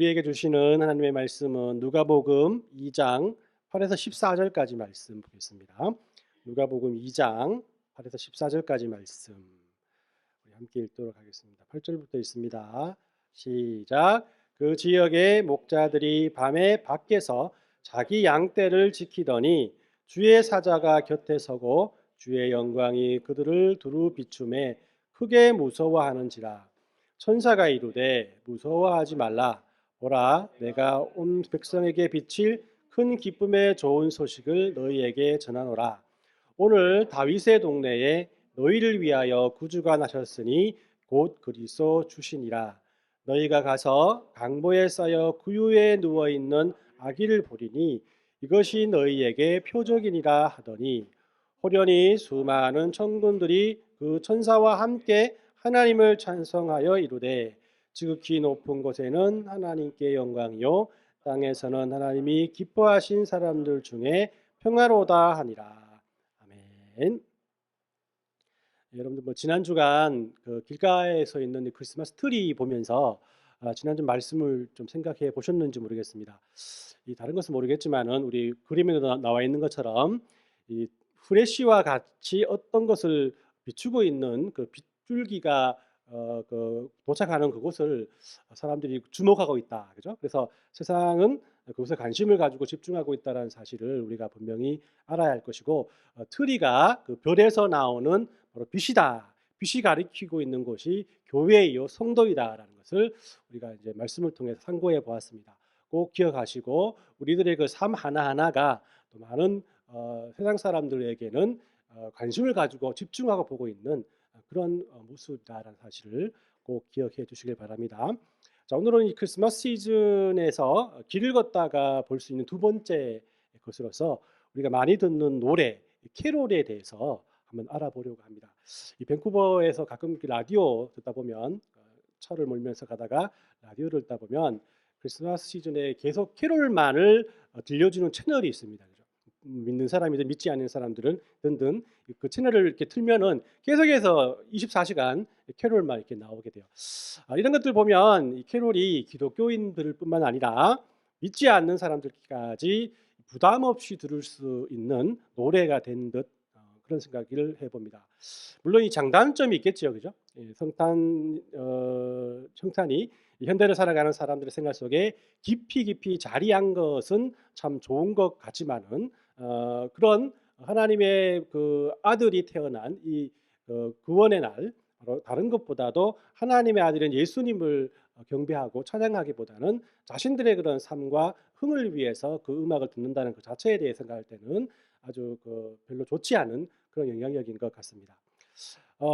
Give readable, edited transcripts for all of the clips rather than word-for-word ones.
우리에게 주시는 하나님의 말씀은 누가복음 2장 8에서 14절까지 말씀 보겠습니다. 누가복음 2장 8에서 14절까지 말씀 우리 함께 읽도록 하겠습니다. 8절부터 읽습니다. 시작. 그 지역의 목자들이 밤에 밖에서 자기 양떼를 지키더니 주의 사자가 곁에 서고 주의 영광이 그들을 두루 비추매 크게 무서워하는지라. 천사가 이르되 무서워하지 말라. 보라, 내가 온 백성에게 비칠 큰 기쁨의 좋은 소식을 너희에게 전하노라. 오늘 다윗의 동네에 너희를 위하여 구주가 나셨으니 곧 그리스도 주시니라. 너희가 가서 강보에 쌓여 구유에 누워 있는 아기를 보리니 이것이 너희에게 표적이니라 하더니 호련히 수많은 천군들이 그 천사와 함께 하나님을 찬송하여 이르되 지극히 높은 곳에는 하나님께 영광이요 땅에서는 하나님이 기뻐하신 사람들 중에 평화로다 하니라. 아멘. 여러분들 지난 주간 그 길가에서 있는 이 크리스마스 트리 보면서 지난주 말씀을 좀 생각해 보셨는지 모르겠습니다. 이 다른 것은 모르겠지만은 우리 그림에도 나와 있는 것처럼 이 프레쉬와 같이 어떤 것을 비추고 있는 그 빗줄기가 그 도착하는 그곳을 사람들이 주목하고 있다. 그죠? 그래서 세상은 그것에 관심을 가지고 집중하고 있다는 사실을 우리가 분명히 알아야 할 것이고 트리가 그 별에서 나오는 바로 빛이다. 빛이 가리키고 있는 곳이 교회이요 성도이다라는 것을 우리가 이제 말씀을 통해서 상고해 보았습니다. 꼭 기억하시고 우리들의 그 삶 하나하나가 또 많은 세상 사람들에게는 관심을 가지고 집중하고 보고 있는 그런 모습이다라는 사실을 꼭 기억해 주시길 바랍니다. 자, 오늘은 이 크리스마스 시즌에서 길을 걷다가 볼 수 있는 두 번째 것으로서 우리가 많이 듣는 노래, 캐롤에 대해서 한번 알아보려고 합니다. 이 밴쿠버에서 가끔 라디오 듣다 보면 철을 몰면서 가다가 라디오를 듣다 보면 크리스마스 시즌에 계속 캐롤만을 들려주는 채널이 있습니다. 그죠? 믿는 사람이든 믿지 않는 사람들은 등등 그 채널을 이렇게 틀면은 계속해서 24시간 캐롤만 이렇게 나오게 돼요. 이런 것들 보면 이 캐롤이 기독교인들뿐만 아니라 믿지 않는 사람들까지 부담 없이 들을 수 있는 노래가 된 듯 그런 생각을 해봅니다. 물론 이 장단점이 있겠죠, 그죠? 성탄이 현대를 살아가는 사람들의 생활 속에 깊이 자리한 것은 참 좋은 것 같지만은 그런 하나님의 그 아들이 태어난 이 구원의 날, 바로 다른 것보다도 하나님의 아들인 예수님을 경배하고 찬양하기보다는 자신들의 그런 삶과 흥을 위해서 그 음악을 듣는다는 그 자체에 대해 생각할 때는 아주 그 별로 좋지 않은 그런 영향력인 것 같습니다.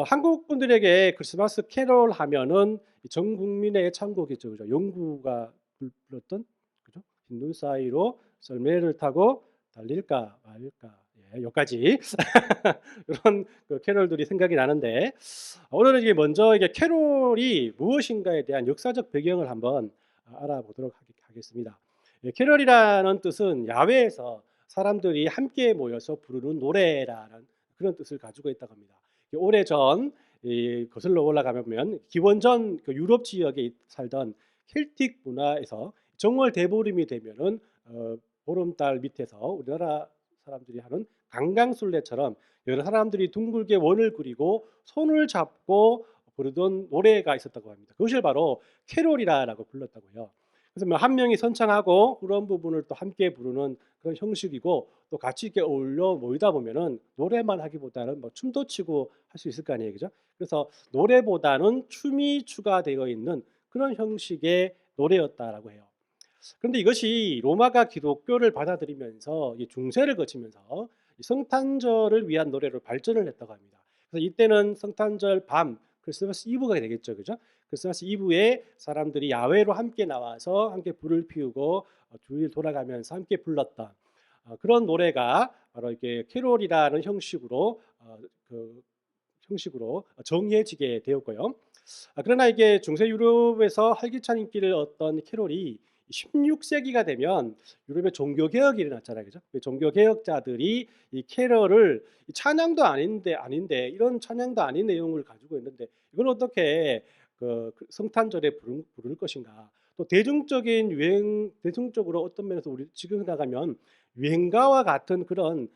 한국 분들에게 크리스마스 캐롤 하면은 전 국민의 찬곡이죠, 그죠? 영구가 불렀던 그죠? 흰 눈 사이로 썰매를 타고 달릴까 말까, 예, 여기까지 이런 그 캐롤들이 생각이 나는데 오늘은 이게 먼저 이게 캐롤이 무엇인가에 대한 역사적 배경을 한번 알아보도록 하겠습니다. 예, 캐롤이라는 뜻은 야외에서 사람들이 함께 모여서 부르는 노래라는 그런 뜻을 가지고 있다고 합니다. 오래전 거슬러 올라가면 보면 기원전 그 유럽 지역에 살던 켈틱 문화에서 정월 대보름이 되면은 보름달 밑에서 우리나라 사람들이 하는 강강술래처럼 여러 사람들이 둥글게 원을 그리고 손을 잡고 부르던 노래가 있었다고 합니다. 그것을 바로 캐롤이라고 불렀다고요. 그래서 뭐 한 명이 선창하고 그런 부분을 또 함께 부르는 그런 형식이고 또 같이 이렇게 어울려 모이다 보면은 노래만 하기보다는 뭐 춤도 추고 할 수 있을 거 아니에요, 그죠? 그래서 노래보다는 춤이 추가되어 있는 그런 형식의 노래였다라고 해요. 그런데 이것이 로마가 기독교를 받아들이면서 이 중세를 거치면서 이 성탄절을 위한 노래로 발전을 했다고 합니다. 그래서 이때는 성탄절 밤, 크리스마스 이브가 되겠죠, 그죠? 크리스마스 이브에 사람들이 야외로 함께 나와서 함께 불을 피우고 주위를 돌아가면서 함께 불렀던 그런 노래가 바로 이렇게 캐롤이라는 형식으로 정해지게 되었고요. 그러나 이게 중세 유럽에서 활기찬 인기를 얻던 캐롤이 16세기가 되면 유럽의 종교 개혁이 일어났잖아요, 그죠? 종교 개혁자들이 이 캐럴을 찬양도 아닌데 이런 찬양도 아닌 내용을 가지고 있는데 이걸 어떻게 그 성탄절에 부를 것인가? 또 대중적인 유행, 대중적으로 어떤 면에서 우리 지금 생각하면 유행가와 같은 그런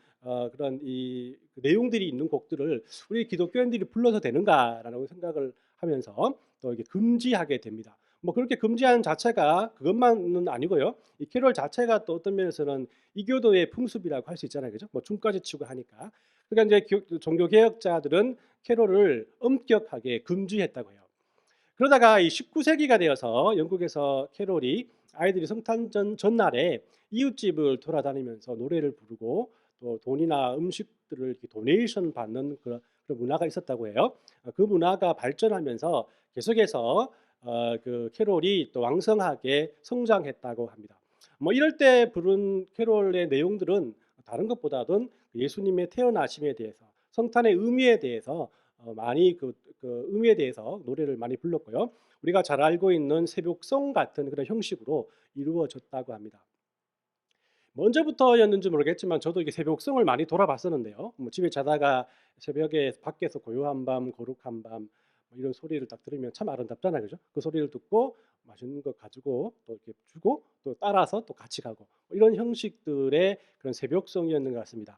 이 내용들이 있는 곡들을 우리 기독교인들이 불러도 되는가라는 생각을 하면서 또 이게 금지하게 됩니다. 뭐 그렇게 금지하는 자체가 그것만은 아니고요. 이 캐롤 자체가 또 어떤 면에서는 이교도의 풍습이라고 할 수 있잖아요. 그죠? 뭐 춤까지 추고 하니까. 그러니까 이제 종교 개혁자들은 캐롤을 엄격하게 금지했다고 해요. 그러다가 이 19세기가 되어서 영국에서 캐롤이 아이들이 성탄 전날에 이웃집을 돌아다니면서 노래를 부르고 또 돈이나 음식들을 이렇게 도네이션 받는 그런 문화가 있었다고 해요. 그 문화가 발전하면서 계속해서 그 캐롤이 또 왕성하게 성장했다고 합니다. 뭐 이럴 때 부른 캐롤의 내용들은 다른 것보다는 예수님의 태어나심에 대해서 성탄의 의미에 대해서 많이 그 의미에 대해서 노래를 많이 불렀고요. 우리가 잘 알고 있는 새벽송 같은 그런 형식으로 이루어졌다고 합니다. 뭐 언제부터였는지 모르겠지만 저도 이게 새벽송을 많이 돌아봤었는데요. 뭐 집에 자다가 새벽에 밖에서 고요한 밤, 거룩한 밤, 뭐 이런 소리를 딱 들으면 참 아름답잖아요, 그죠? 그 소리를 듣고 맛있는 거 가지고 또 이렇게 주고 또 따라서 또 같이 가고 뭐 이런 형식들의 그런 새벽송이었는 것 같습니다.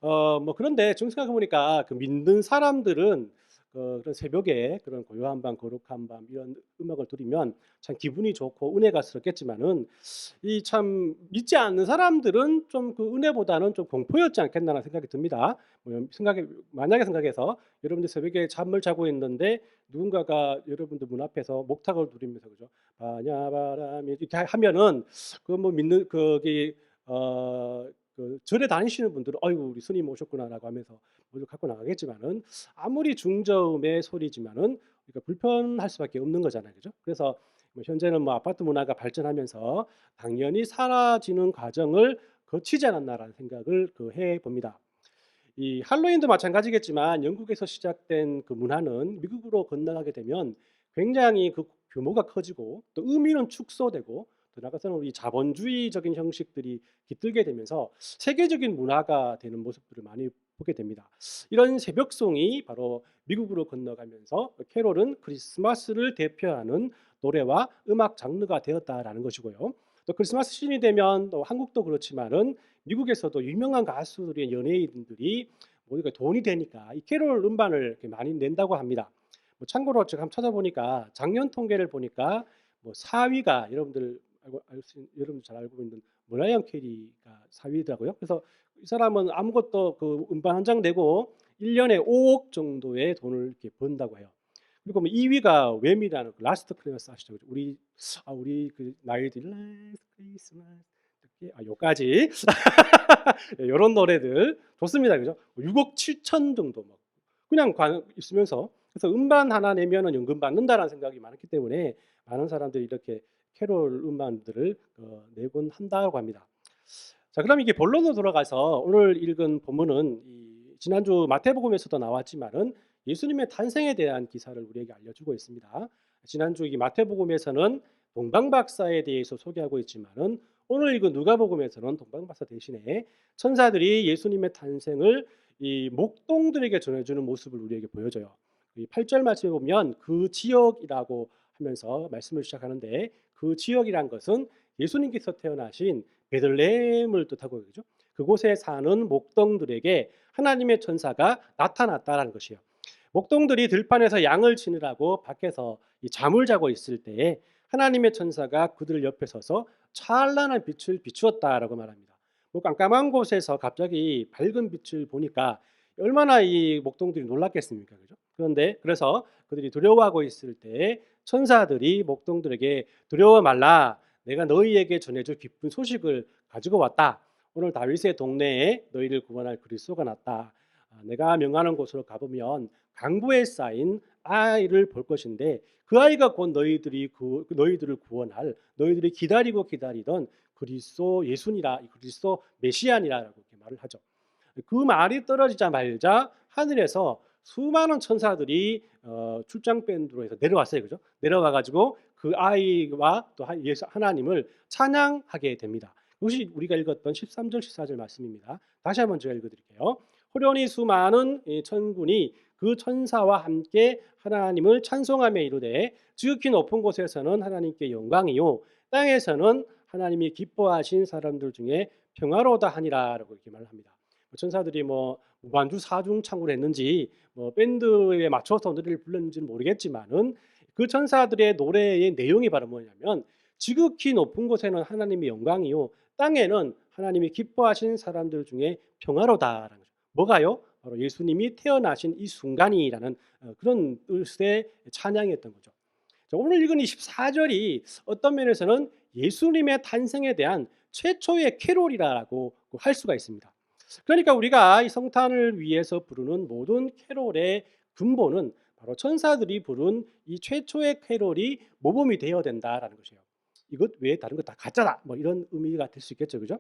뭐 그런데 좀 생각해 보니까 그 믿는 사람들은 그런 새벽에 그런 고요한 밤, 거룩한 밤 이런 음악을 들으면 참 기분이 좋고 은혜가 스럽겠지만은 이 참 믿지 않는 사람들은 좀 그 은혜보다는 좀 공포였지 않겠나라는 생각이 듭니다. 뭐 생각에 만약에 생각해서 여러분들 새벽에 잠을 자고 있는데 누군가가 여러분들 문 앞에서 목탁을 누리면서 그죠? 바냐바람이 이렇게 하면은 그 뭐 믿는 거기 그 절에 다니시는 분들은 '아이고 우리 스님 오셨구나.'라고 하면서 먼저 갖고 나가겠지만은 아무리 중저음의 소리지만은 그러니까 불편할 수밖에 없는 거잖아요. 그죠? 그래서 뭐 현재는 뭐 아파트 문화가 발전하면서 당연히 사라지는 과정을 거치지 않았나라는 생각을 해 봅니다. 이 할로윈도 마찬가지겠지만 영국에서 시작된 그 문화는 미국으로 건너가게 되면 굉장히 그 규모가 커지고 또 의미는 축소되고 또 나아가서는 우리 자본주의적인 형식들이 깃들게 되면서 세계적인 문화가 되는 모습들을 많이 보게 됩니다. 이런 새벽송이 바로 미국으로 건너가면서 캐롤은 크리스마스를 대표하는 노래와 음악 장르가 되었다라는 것이고요. 또 크리스마스 시즌이 되면 또 한국도 그렇지만은 미국에서도 유명한 가수들의 연예인들이 모두가 돈이 되니까 이 캐롤 음반을 이렇게 많이 낸다고 합니다. 뭐 참고로 제가 한번 찾아보니까 작년 통계를 보니까 뭐 4위가 여러분들 잘 알고 있는 머라이어 캐리가 4위더라고요. 그래서 이 사람은 아무것도 그 음반 한 장 내고 1년에 5억 정도의 돈을 이렇게 번다고 해요. 그리고 뭐 2위가 웸이라는 그 라스트 크리스마스 아시죠? 우리 그 나이들 라스트 크리스마스 요까지 요런 노래들 좋습니다. 그죠? 6억 7천 정도 막 그냥 있으면서 그래서 음반 하나 내면은 연금 받는다라는 생각이 많았기 때문에 많은 사람들이 이렇게 캐롤 음반들을 내곤 한다고 합니다. 자, 그럼 이게 본론으로 돌아가서 오늘 읽은 본문은 이 지난주 마태복음에서도 나왔지만은 예수님의 탄생에 대한 기사를 우리에게 알려주고 있습니다. 지난주 이 마태복음에서는 동방박사에 대해서 소개하고 있지만은 오늘 읽은 누가복음에서는 동방박사 대신에 천사들이 예수님의 탄생을 이 목동들에게 전해주는 모습을 우리에게 보여줘요. 이 8절 말씀에 보면 그 지역이라고 하면서 말씀을 시작하는데 그 지역이란 것은 예수님께서 태어나신 베들레헴을 뜻하고 그죠? 그곳에 사는 목동들에게 하나님의 천사가 나타났다라는 것이에요. 목동들이 들판에서 양을 치느라고 밖에서 이 잠을 자고 있을 때에 하나님의 천사가 그들 옆에 서서 찬란한 빛을 비추었다라고 말합니다. 뭐 깜깜한 곳에서 갑자기 밝은 빛을 보니까 얼마나 이 목동들이 놀랐겠습니까, 그죠? 그래서 그들이 두려워하고 있을 때 천사들이 목동들에게 두려워 말라, 내가 너희에게 전해줄 기쁜 소식을 가지고 왔다. 오늘 다윗의 동네에 너희를 구원할 그리스도가 났다. 내가 명하는 곳으로 가보면 강부에 쌓인 아이를 볼 것인데 그 아이가 곧 너희들을 구원할 너희들이 기다리고 기다리던 그리스도 예수니라, 그리스도 메시아니라라고 이렇게 말을 하죠. 그 말이 떨어지자마자 하늘에서 수많은 천사들이 출장 밴드로 해서 내려왔어요, 그죠? 내려와 가지고 그 아이와 또 예수 하나님을 찬양하게 됩니다. 이것이 우리가 읽었던 13절 14절 말씀입니다. 다시 한번 제가 읽어드릴게요. 호련히 수많은 천군이 그 천사와 함께 하나님을 찬송하며 이르되 지극히 높은 곳에서는 하나님께 영광이요 땅에서는 하나님이 기뻐하신 사람들 중에 평화로다 하니라라고 이렇게 말을 합니다. 천사들이 뭐 무반주 사중 창구를 했는지 뭐 밴드에 맞춰서 노래를 불렀는지는 모르겠지만은 그 천사들의 노래의 내용이 바로 뭐냐면 지극히 높은 곳에는 하나님의 영광이요 땅에는 하나님이 기뻐하신 사람들 중에 평화로다라는 거죠. 뭐가요? 바로 예수님이 태어나신 이 순간이라는 그런 뜻의 찬양이었던 거죠. 자, 오늘 읽은 24절이 어떤 면에서는 예수님의 탄생에 대한 최초의 캐롤이라고 할 수가 있습니다. 그러니까 우리가 이 성탄을 위해서 부르는 모든 캐롤의 근본은 바로 천사들이 부른 이 최초의 캐롤이 모범이 되어야 된다라는 것이에요. 이것 외에 다른 거 다 가짜다. 뭐 이런 의미가 될 수 있겠죠, 그죠?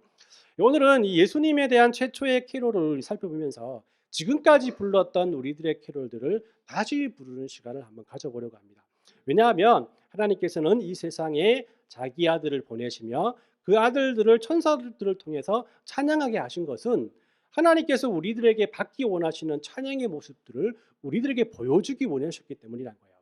오늘은 이 예수님에 대한 최초의 캐롤을 살펴보면서 지금까지 불렀던 우리들의 캐롤들을 다시 부르는 시간을 한번 가져보려고 합니다. 왜냐하면 하나님께서는 이 세상에 자기 아들을 보내시며 그 아들들을 천사들을 통해서 찬양하게 하신 것은 하나님께서 우리들에게 받기 원하시는 찬양의 모습들을 우리들에게 보여주기 원하셨기 때문이라는 거예요.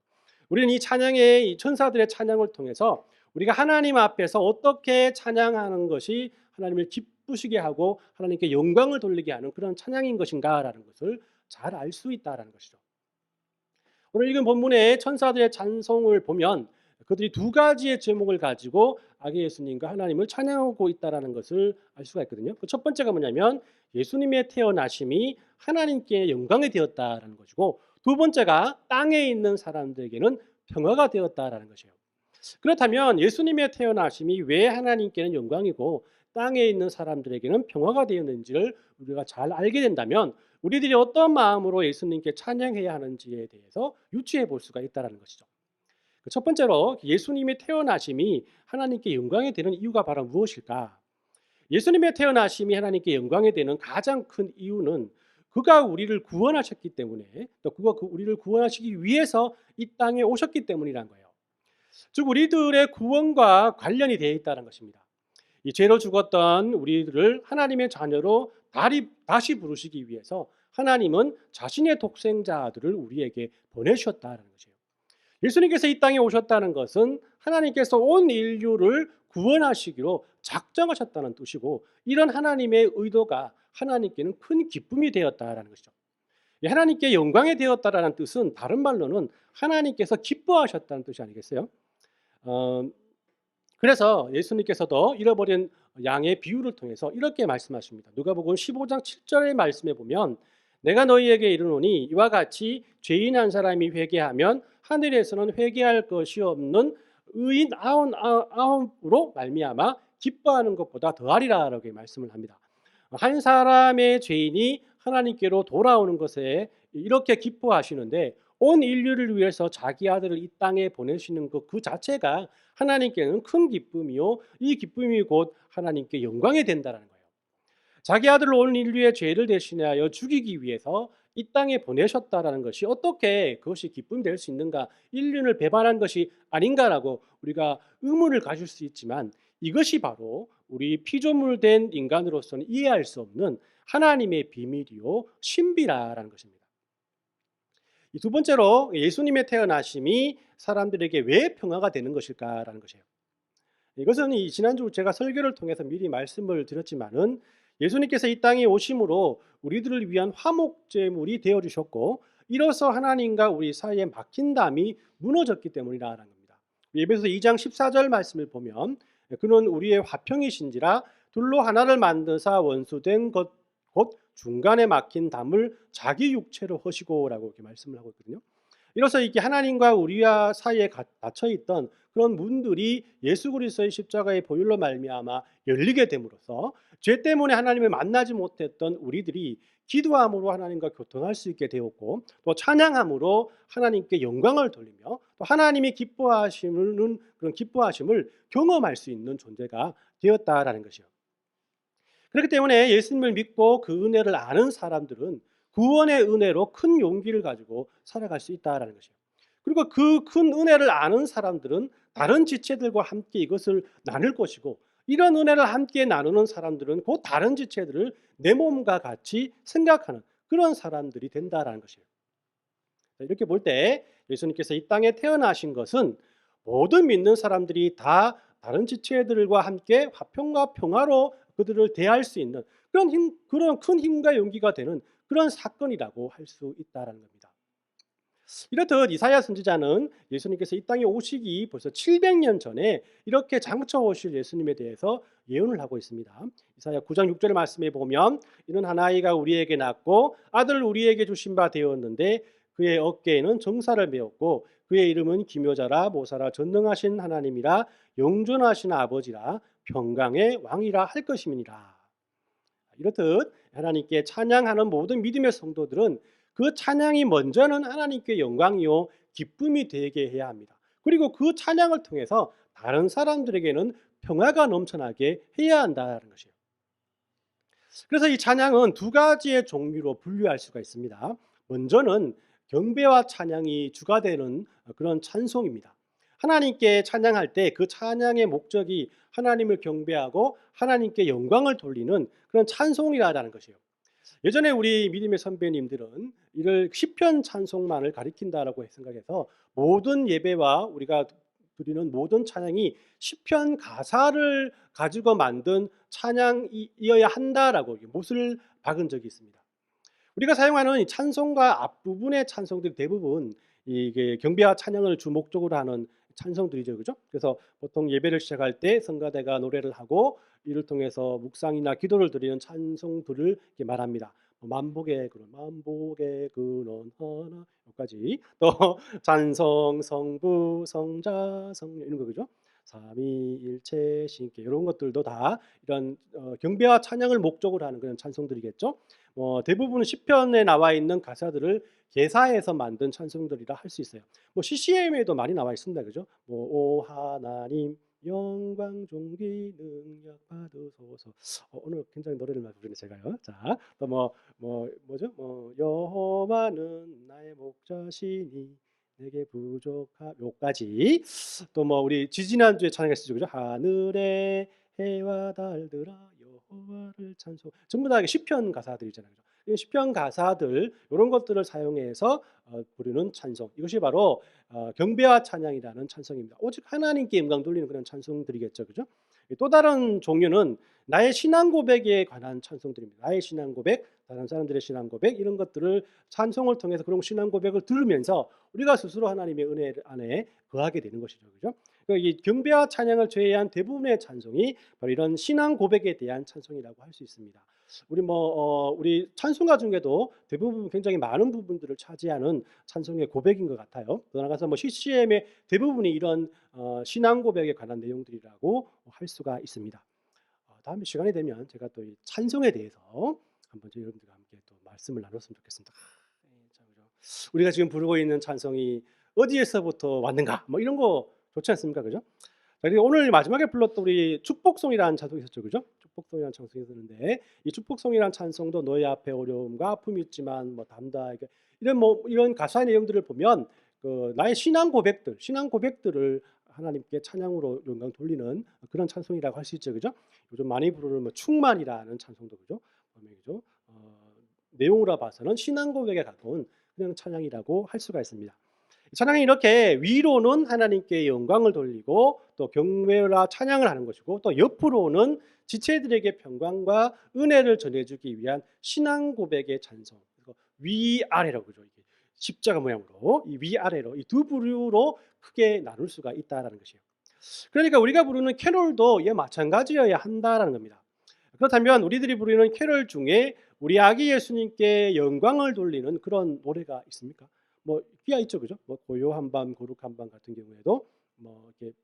우리는 이 찬양의 이 천사들의 찬양을 통해서 우리가 하나님 앞에서 어떻게 찬양하는 것이 하나님을 기쁘시게 하고 하나님께 영광을 돌리게 하는 그런 찬양인 것인가라는 것을 잘 알 수 있다라는 것이죠. 오늘 읽은 본문의 천사들의 찬송을 보면 그들이 두 가지의 제목을 가지고 아기 예수님과 하나님을 찬양하고 있다라는 것을 알 수가 있거든요. 그 첫 번째가 뭐냐면 예수님의 태어나심이 하나님께 영광이 되었다라는 것이고 두 번째가 땅에 있는 사람들에게는 평화가 되었다라는 것이에요. 그렇다면 예수님의 태어나심이 왜 하나님께는 영광이고 땅에 있는 사람들에게는 평화가 되었는지를 우리가 잘 알게 된다면 우리들이 어떤 마음으로 예수님께 찬양해야 하는지에 대해서 유추해 볼 수가 있다는 것이죠. 첫 번째로 예수님의 태어나심이 하나님께 영광이 되는 이유가 바로 무엇일까? 예수님의 태어나심이 하나님께 영광이 되는 가장 큰 이유는 그가 우리를 구원하셨기 때문에 또 그가 우리를 구원하시기 위해서 이 땅에 오셨기 때문이란 거예요. 즉 우리들의 구원과 관련이 되어 있다는 것입니다. 이 죄로 죽었던 우리들을 하나님의 자녀로 다시 부르시기 위해서 하나님은 자신의 독생자 아들을 우리에게 보내셨다는 것이에요. 예수님께서 이 땅에 오셨다는 것은 하나님께서 온 인류를 구원하시기로 작정하셨다는 뜻이고 이런 하나님의 의도가 하나님께는 큰 기쁨이 되었다는 것이죠. 하나님께 영광이 되었다는 뜻은 다른 말로는 하나님께서 기뻐하셨다는 뜻이 아니겠어요? 그래서 예수님께서도 잃어버린 양의 비유를 통해서 이렇게 말씀하십니다. 누가복음 15장 7절의 말씀에 보면 내가 너희에게 이르노니 이와 같이 죄인 한 사람이 회개하면 하늘에서는 회개할 것이 없는 의인 아홉으로 말미암아 기뻐하는 것보다 더하리라라고 말씀을 합니다. 한 사람의 죄인이 하나님께로 돌아오는 것에 이렇게 기뻐하시는데 온 인류를 위해서 자기 아들을 이 땅에 보내시는 것 그 자체가 하나님께는 큰 기쁨이요 이 기쁨이 곧 하나님께 영광이 된다는 거예요. 자기 아들을 온 인류의 죄를 대신하여 죽이기 위해서 이 땅에 보내셨다라는 것이 어떻게 그것이 기쁨이 될 수 있는가? 인륜을 배반한 것이 아닌가라고 우리가 의문을 가질 수 있지만 이것이 바로 우리 피조물된 인간으로서는 이해할 수 없는 하나님의 비밀이요 신비라라는 것입니다. 이 두 번째로 예수님의 태어나심이 사람들에게 왜 평화가 되는 것일까라는 것이에요. 이것은 지난주 제가 설교를 통해서 미리 말씀을 드렸지만은 예수님께서 이 땅에 오심으로 우리들을 위한 화목제물이 되어 주셨고 이로써 하나님과 우리 사이에 막힌 담이 무너졌기 때문이라는 겁니다. 에베소서 2장 14절 말씀을 보면 그는 우리의 화평이신지라 둘로 하나를 만드사 원수된 것 곧 중간에 막힌 담을 자기 육체로 허시고라고 이렇게 말씀을 하고 있거든요. 이로써 이게 하나님과 우리와 사이에 닫혀 있던 그런 문들이 예수 그리스도의 십자가의 보혈로 말미암아 열리게 됨으로써 죄 때문에 하나님을 만나지 못했던 우리들이 기도함으로 하나님과 교통할 수 있게 되었고 또 찬양함으로 하나님께 영광을 돌리며 또 하나님이 기뻐하시는 그런 기뻐하심을 경험할 수 있는 존재가 되었다라는 것이요. 그렇기 때문에 예수님을 믿고 그 은혜를 아는 사람들은 구원의 은혜로 큰 용기를 가지고 살아갈 수 있다라는 것이에요. 그리고 그 큰 은혜를 아는 사람들은 다른 지체들과 함께 이것을 나눌 것이고 이런 은혜를 함께 나누는 사람들은 그 다른 지체들을 내 몸과 같이 생각하는 그런 사람들이 된다라는 것이에요. 이렇게 볼 때 예수님께서 이 땅에 태어나신 것은 모든 믿는 사람들이 다 다른 지체들과 함께 화평과 평화로 그들을 대할 수 있는 그런 큰 힘과 용기가 되는 그런 사건이라고 할 수 있다라는 겁니다. 이렇듯 이사야 선지자는 예수님께서 이 땅에 오시기 벌써 700년 전에 이렇게 장차 오실 예수님에 대해서 예언을 하고 있습니다. 이사야 9장 6절의 말씀에 보면 이는 한 아이가 우리에게 낳고 아들을 우리에게 주신 바 되었는데 그의 어깨에는 정사를 메었고 그의 이름은 기묘자라 모사라 전능하신 하나님이라 영존하신 아버지라 평강의 왕이라 할 것임이니라. 이렇듯 하나님께 찬양하는 모든 믿음의 성도들은 그 찬양이 먼저는 하나님께 영광이요 기쁨이 되게 해야 합니다. 그리고 그 찬양을 통해서 다른 사람들에게는 평화가 넘쳐나게 해야 한다는 것이에요. 그래서 이 찬양은 두 가지의 종류로 분류할 수가 있습니다. 먼저는 경배와 찬양이 주가 되는 그런 찬송입니다. 하나님께 찬양할 때 그 찬양의 목적이 하나님을 경배하고 하나님께 영광을 돌리는 그런 찬송이라는 것이에요. 예전에 우리 믿음의 선배님들은 이를 시편 찬송만을 가리킨다라고 생각해서 모든 예배와 우리가 드리는 모든 찬양이 시편 가사를 가지고 만든 찬양이어야 한다라고 못을 박은 적이 있습니다. 우리가 사용하는 이 찬송가 앞부분의 찬송들이 대부분 이게 경배와 찬양을 주 목적으로 하는 찬송들이죠, 그죠? 그래서 보통 예배를 시작할 때 성가대가 노래를 하고 이를 통해서 묵상이나 기도를 드리는 찬송들을 이렇게 말합니다. 만복의 근원 하나 여기까지 또 찬송 성부 성자 성령 이런 거 그죠? 삼위일체 신께 이런 것들도 다 이런 경배와 찬양을 목적으로 하는 그런 찬송들이겠죠. 대부분 시편에 나와 있는 가사들을 개사해서 만든 찬송들이라 할 수 있어요. CCM에도 많이 나와 있습니다, 그죠? 오 하나님 영광 존귀 능력 받으소서. 오늘 굉장히 노래를 많이 부르네 제가요. 자, 또 뭐죠? 여호와는 나의 목자시니 내게 부족하 요까지. 또 우리 지지난주에 찬양했었죠, 그죠? 하늘의 해와 달들아 여호와를 찬송. 전부 다 시편 가사들이잖아요. 이 시편 가사들 이런 것들을 사용해서 부르는 찬송. 이것이 바로 경배와 찬양이라는 찬송입니다. 오직 하나님께 영광 돌리는 그런 찬송들이겠죠, 그죠? 또 다른 종류는 나의 신앙 고백에 관한 찬송들입니다. 나의 신앙 고백, 다른 사람들의 신앙 고백 이런 것들을 찬송을 통해서 그런 신앙 고백을 들으면서 우리가 스스로 하나님의 은혜 안에 거하게 되는 것이죠, 그죠? 그러니까 이 경배와 찬양을 제외한 대부분의 찬송이 바로 이런 신앙 고백에 대한 찬송이라고 할 수 있습니다. 우리 찬송가 중에도 대부분 굉장히 많은 부분들을 차지하는 찬송의 고백인 것 같아요. 더 나아가서 CCM의 대부분이 이런 신앙 고백에 관한 내용들이라고 할 수가 있습니다. 다음에 시간이 되면 제가 또 이 찬송에 대해서 한번 여러분들과 함께 또 말씀을 나눴으면 좋겠습니다. 우리가 지금 부르고 있는 찬송이 어디에서부터 왔는가? 이런 거 좋지 않습니까, 그죠? 그리고 오늘 마지막에 불렀던 우리 축복송이라는 찬송이 있었죠, 그죠? 축복송이라는 찬송이 있었는데 이 축복송이라는 찬송도 너희 앞에 어려움과 아픔이 있지만 담대하게 이런 가사의 내용들을 보면 나의 신앙 고백들을 하나님께 찬양으로 영광 돌리는 그런 찬송이라고 할 수 있죠, 그죠? 요즘 많이 부르는 충만이라는 찬송도 그죠? 그죠? 내용으로 봐서는 신앙 고백에 가까운 그냥 찬양이라고 할 수가 있습니다. 찬양이 이렇게 위로는 하나님께 영광을 돌리고 또 경배와 찬양을 하는 것이고 또 옆으로는 지체들에게 평강과 은혜를 전해주기 위한 신앙 고백의 찬송. 위아래로 그죠? 십자가 모양으로 이 위아래로 이 두 부류로 크게 나눌 수가 있다라는 것이에요. 그러니까 우리가 부르는 캐롤도 이에 마찬가지여야 한다라는 겁니다. 그렇다면 우리들이 부르는 캐롤 중에 우리 아기 예수님께 영광을 돌리는 그런 노래가 있습니까? 귀가 있죠, 그죠? 고요한 밤, 거룩한 밤 같은 경우에도 이렇게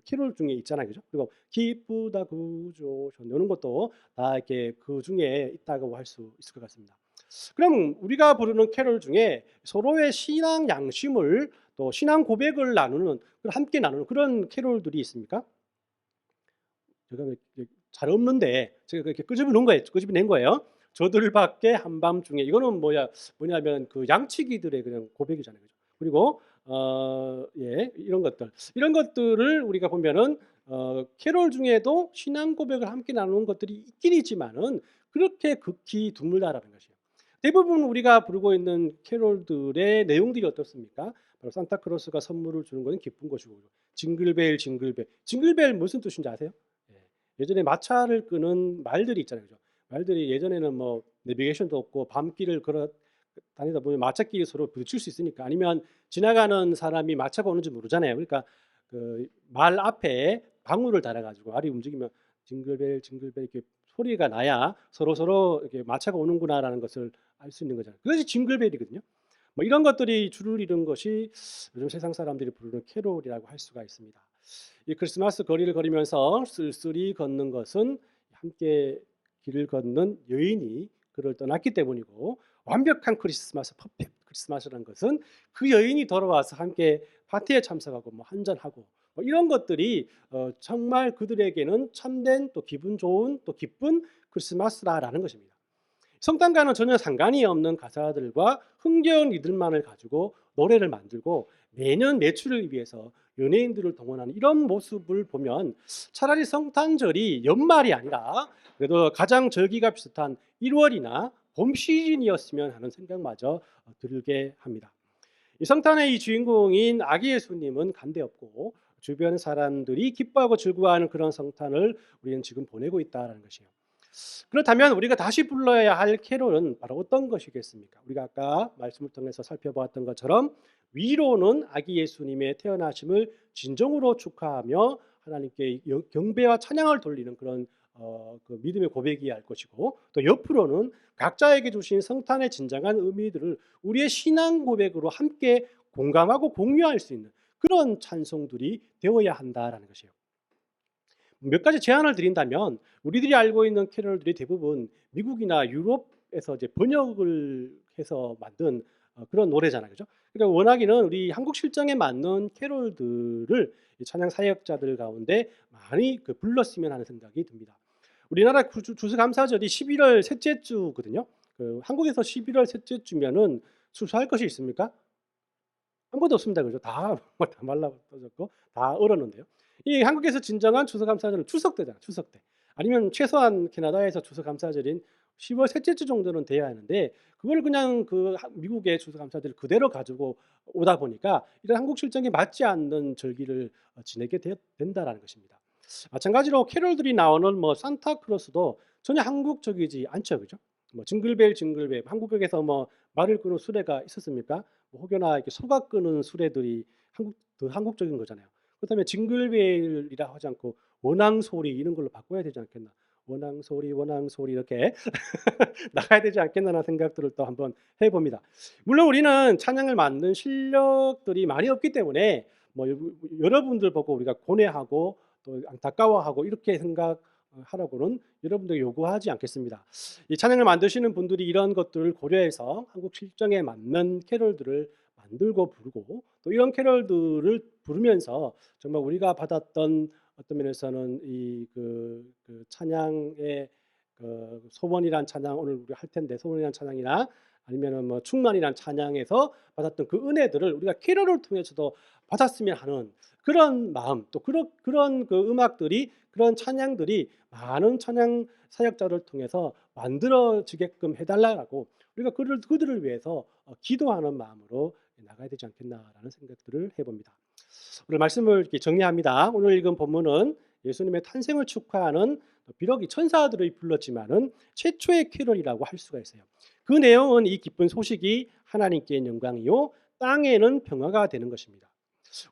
캐롤 중에 있잖아요, 그죠? 그리고 기쁘다 구주 이런 것도 다 이렇게 그 중에 있다고 할 수 있을 것 같습니다. 그럼 우리가 부르는 캐롤 중에 서로의 신앙 양심을 또 신앙 고백을 함께 나누는 그런 캐롤들이 있습니까? 제가 잘 없는데 제가 그렇게 끄집어낸 거예요. 저들밖에 한밤중에 이거는 뭐냐면 그 양치기들의 그냥 고백이잖아요. 그리고 이런 것들을 우리가 보면은 캐롤 중에도 신앙 고백을 함께 나누는 것들이 있긴 있지만은 그렇게 극히 드물다라는 것이에요. 대부분 우리가 부르고 있는 캐롤들의 내용들이 어떻습니까? 바로 산타크로스가 선물을 주는 것은 기쁜 것이고 징글벨 징글벨. 징글벨 무슨 뜻인지 아세요? 예. 예전에 마차를 끄는 말들이 있잖아요. 그죠? 말들이 예전에는 뭐 내비게이션도 없고 밤길을 걸어 다니다 보면 마차끼리 서로 부딪힐 수 있으니까 아니면 지나가는 사람이 마차가 오는지 모르잖아요. 그러니까 그 말 앞에 방울을 달아 가지고 말이 움직이면 징글벨 징글벨 이렇게 소리가 나야 서로서로 이렇게 '마차가 오는구나.'라는 것을 알 수 있는 거잖아요. 그것이 징글벨이거든요. 뭐 이런 것들이 줄을 이룬 것이 요즘 세상 사람들이 부르는 캐롤이라고 할 수가 있습니다. 이 크리스마스 거리를 걸으면서 쓸쓸히 걷는 것은 함께 길을 걷는 여인이 그를 떠났기 때문이고 완벽한 크리스마스 퍼펙트 크리스마스라는 것은 그 여인이 돌아와서 함께 파티에 참석하고 뭐 한잔하고 뭐 이런 것들이 정말 그들에게는 참된 또 기분 좋은 또 기쁜 크리스마스라라는 것입니다. 성탄과는 전혀 상관이 없는 가사들과 흥겨운 리듬만을 가지고 노래를 만들고 매년 매출을 위해서 연예인들을 동원하는 이런 모습을 보면 차라리 성탄절이 연말이 아니라 그래도 가장 절기가 비슷한 1월이나 봄 시즌이었으면 하는 생각마저 들게 합니다. 이 성탄의 이 주인공인 아기 예수님은 간대없고 주변 사람들이 기뻐하고 즐거워하는 그런 성탄을 우리는 지금 보내고 있다는 것이에요. 그렇다면 우리가 다시 불러야 할 캐롤은 바로 어떤 것이겠습니까? 우리가 아까 말씀을 통해서 살펴보았던 것처럼 위로는 아기 예수님의 태어나심을 진정으로 축하하며 하나님께 경배와 찬양을 돌리는 그런 그 믿음의 고백이어야 할 것이고 또 옆으로는 각자에게 주신 성탄의 진정한 의미들을 우리의 신앙 고백으로 함께 공감하고 공유할 수 있는 그런 찬송들이 되어야 한다라는 것이에요. 몇 가지 제안을 드린다면 우리들이 알고 있는 캐럴들이 대부분 미국이나 유럽에서 이제 번역을 해서 만든 그런 노래잖아요. 그죠? 그러니까 원하기는 우리 한국 실정에 맞는 캐럴들을 찬양 사역자들 가운데 많이 불렀으면 하는 생각이 듭니다. 우리나라 주수감사절이 11월 셋째 주거든요. 한국에서 11월 셋째 주면은 추수할 것이 있습니까? 아무것도 없습니다. 그죠? 다 말라떨어졌고 다 얼었는데요. 이 한국에서 진정한 추수감사절은 추석 때잖아요. 추석 때. 아니면 최소한 캐나다에서 추수감사절인 10월 셋째 주 정도는 돼야 하는데 그걸 그냥 미국의 추수감사절을 그대로 가지고 오다 보니까 이런 한국 실정에 맞지 않는 절기를 지내게 된다라는 것입니다. 마찬가지로 캐럴들이 나오는 뭐 산타크로스도 전혀 한국적이지 않죠. 그죠? 뭐 징글벨 징글벨 한국에서 뭐 말을 끄는 수레가 있었습니까? 뭐 혹여나 이렇게 소가 끄는 수레들이 더 한국적인 거잖아요. 그렇다면 징글벨이라 하지 않고 원앙소리 이런 걸로 바꿔야 되지 않겠나? 원앙소리 원앙소리 이렇게 나가야 되지 않겠나라는 생각들을 또 한번 해봅니다. 물론 우리는 찬양을 만든 실력들이 많이 없기 때문에 뭐 여러분들 보고 우리가 고뇌하고 또 안타까워하고 이렇게 생각하라고는 여러분들 요구하지 않겠습니다. 이 찬양을 만드시는 분들이 이런 것들을 고려해서 한국 실정에 맞는 캐럴들을 만들고 부르고 또 이런 캐럴들을 부르면서 정말 우리가 받았던 어떤 면에서는 그 찬양의 소원이란 찬양 오늘 우리 할 텐데 소원이란 찬양이나 아니면은 뭐 충만이란 찬양에서 받았던 그 은혜들을 우리가 캐럴을 통해서도 받았으면 하는 그런 마음 또 그런 그 음악들이 그런 찬양들이 많은 찬양 사역자를 통해서 만들어지게끔 해달라고 우리가 그들을 위해서 기도하는 마음으로 나가야 되지 않겠나라는 생각들을 해봅니다. 오늘 말씀을 이렇게 정리합니다. 오늘 읽은 본문은 예수님의 탄생을 축하하는 비록 이 천사들이 불렀지만은 최초의 캐럴이라고 할 수가 있어요. 그 내용은 이 기쁜 소식이 하나님께 영광이요 땅에는 평화가 되는 것입니다.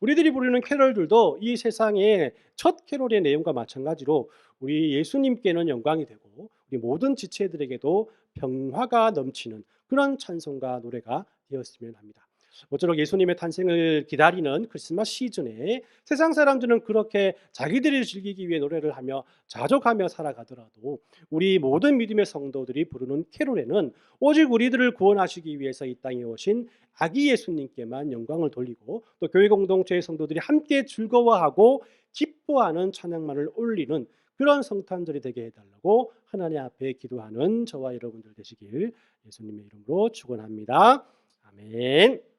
우리들이 부르는 캐럴들도 이 세상의 첫 캐럴의 내용과 마찬가지로 우리 예수님께는 영광이 되고 우리 모든 지체들에게도 평화가 넘치는 그런 찬송과 노래가 되었으면 합니다. 모쪼록 예수님의 탄생을 기다리는 크리스마스 시즌에 세상 사람들은 그렇게 자기들이 즐기기 위해 노래를 하며 자족하며 살아가더라도 우리 모든 믿음의 성도들이 부르는 캐롤에는 오직 우리들을 구원하시기 위해서 이 땅에 오신 아기 예수님께만 영광을 돌리고 또 교회 공동체의 성도들이 함께 즐거워하고 기뻐하는 찬양만을 올리는 그런 성탄절이 되게 해달라고 하나님 앞에 기도하는 저와 여러분들 되시길 예수님의 이름으로 축원합니다. 아멘.